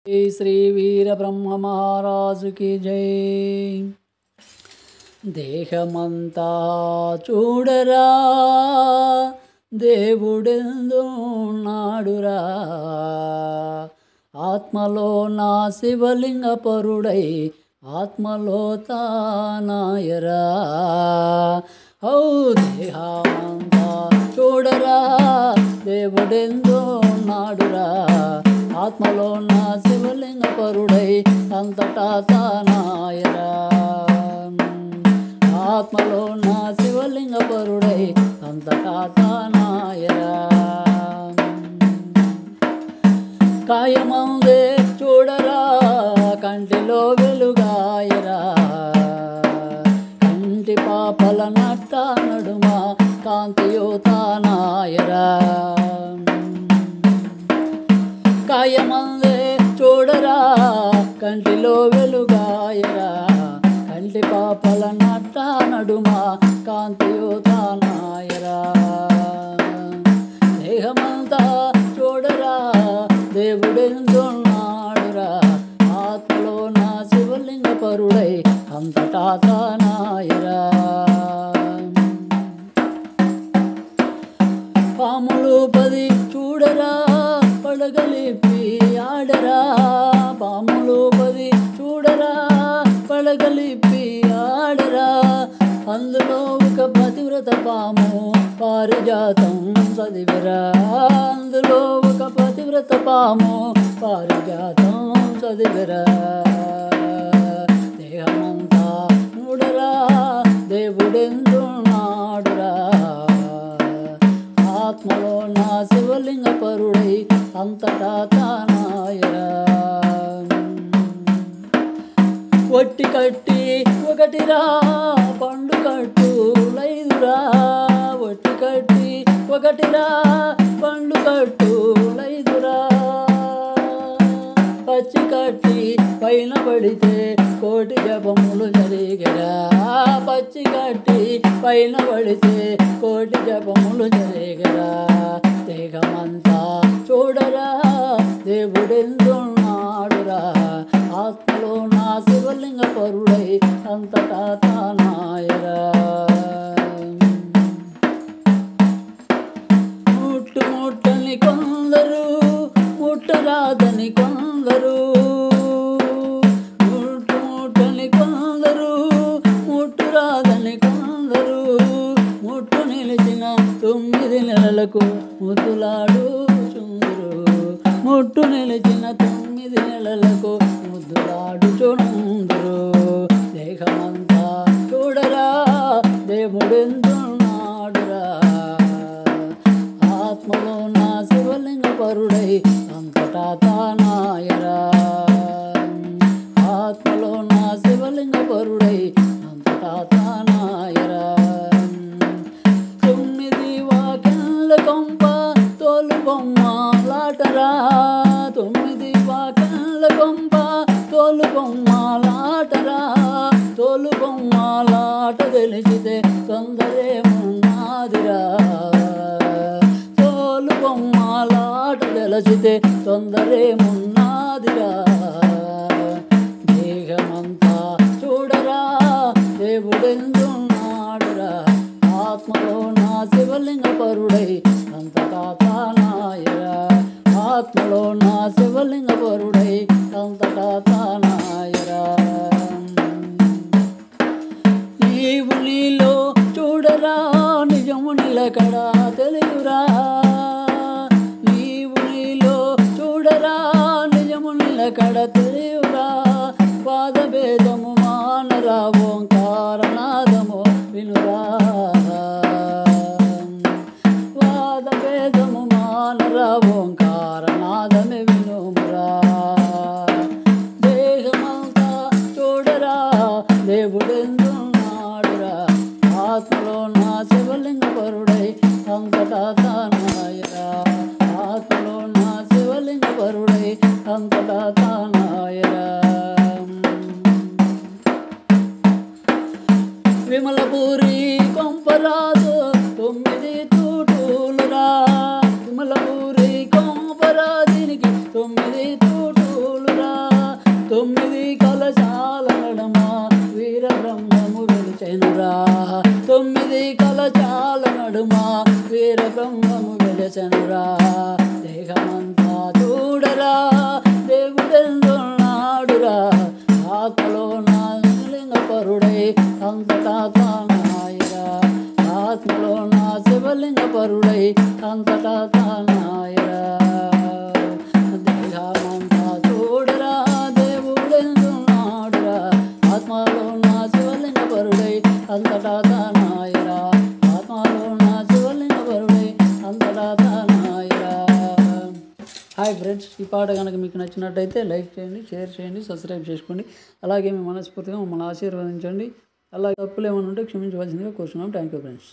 श्री वीर ब्रह्म महाराज की जय। देहमंता చూడరా దేవుడెందున్నాడురా ఆత్మలో నా శివలింగ పరుడై ఆత్మలో తానాయరా ఔ దేహమంతా చూడరా దేవుడెందున్నాడురా ఆత్మలో నా శివలింగ పరుడై అంతటా తానాయరా ఆత్మలో నా శివలింగ పరుడై అంతటా తానాయరా కాయమందే చూడరా కంటిలో వెలుగాయరా కంటి పాపల నట్ట నడుమ కాంతియో తానాయరా కాయమందే చూడరా కంటిలో వెలుగాయరా కంటి పాపల నట్ట నడుమ కాంతియో తానాయరా దేహమంతా చూడరా దేవుడెందున్నాడురా ఆత్మలో నా శివలింగ పరుడై అంతటా తానాయరా పాములు 10 చూడరా పడగలిపి ఆడరా పాములు 10 చూడరా పడగలిపి ఆడరా అందులో ఒక పతివ్రత పాము పారిజాతం చదివిరా అందులో ఒక పతివ్రత పాము పారిజాతం చదివిరా దేహమంతా చూడరా దేవుడెందున్నాడురా ఆత్మలో నా శివలింగ పరుడై అంతటా తానాయరా ఒట్టి కట్టి ఒకటిరా పండు కట్టు లైదురా ఒట్టి కట్టి ఒకటిరా పండు కట్టు లైదురా పచ్చి కట్టి పైన పడితే కోటి జపములు జరిగరా పచ్చి కట్టి పైన పడితే కోటి జపములు జరిగరా దేహమంతా చూడరా దేవుడెందున్నాడురా ఆత్మలో నా శివలింగ పరుడై అంతటా తానాయరా ముట్టని కొందరు ముట్టరాదని కొందరు ముట్టని కొందరు ముట్టురాదని కొందరు ముట్టు నిలిచిన 9 నెలలకు ముద్దులాడు చుందరు ముట్టు నిలిచిన 9 నెలలకు ముద్దులాడు చుందరు దేహమంతా చూడరా దేవుడెందున్నాడురా ఆత్మలో నా శివలింగ పరుడై అంతటా తానాయరా ఆత్మలో నా శివలింగ పరుడై అంతటా తానాయరా 9 వాకిళ్ళ కొంప తోలు బొమ్మలాటరా 9 వాకిళ్ళ కొంప తోలు బొమ్మలాటరా తోలు బొమ్మలాట తెలిసితే తొందరేమున్నాదిరా తోలు బొమ్మలాట తెలిసితే తొందరేమున్నాదిరా దేహమంతా చూడరా దేవుడెందున్నాడురా ఆత్మలో నా శివలింగ పరుడై అంతటా తానాయరా ఆత్మలో నా శివలింగ పరుడై అంతటా తానాయరా నీవు నీలో చూడరా నిజము నిలకడ తెలుగురా నీవు నీలో చూడరా నిజము నిలకడ తెలుగురా పాదభేదము మానరా ఓంకారనాదము వినురా పాదభేదము మానరా ఓంకారనాదమే వినుమురా దేహమంతా చూడరా దేవుడెందున్నాడురా ఆత్మలో నా శివలింగ పరుడై అంతటా తానాయరా ఆత్మలో నా శివలింగ పరుడై అంతటా తానాయరా విమలపూరి కొంపరాజు 9 తూటులురా విమలపూరి కొంపరాజునికి 9 తూటులురా తొమ్మిది కలశాల నడుమ వీర బ్రహ్మము వెలిచెనురా తొమ్మిది కలశాల నడుమ వీర బ్రహ్మము వెలిచెనురా దేహమంతా చూడరా దేవుడెందున్నాడురా ఆత్మలో నా శివలింగపరుడై అంతటా తానాయరా ఆత్మలో నా శివలింగపరుడై అంతటా తానాయరా దేహమంతా చూడరా దేవుడెందున్నాడురా ఆత్మలో నా శివలింగపరుడై అంతటా తానాయరా ఆత్మలో నా శివలింగపరుడై అంతటా తానాయరా. హాయ్ ఫ్రెండ్స్, ఈ పాట కనుక మీకు నచ్చినట్టయితే లైక్ చేయండి, షేర్ చేయండి, సబ్స్క్రైబ్ చేసుకోండి. అలాగే మీ మనస్ఫూర్తిగా మమ్మల్ని ఆశీర్వదించండి. అలాగే తప్పులు ఏమైనా ఉంటే క్షమించవలసిందిగా కోరుతున్నాం. Thank you friends.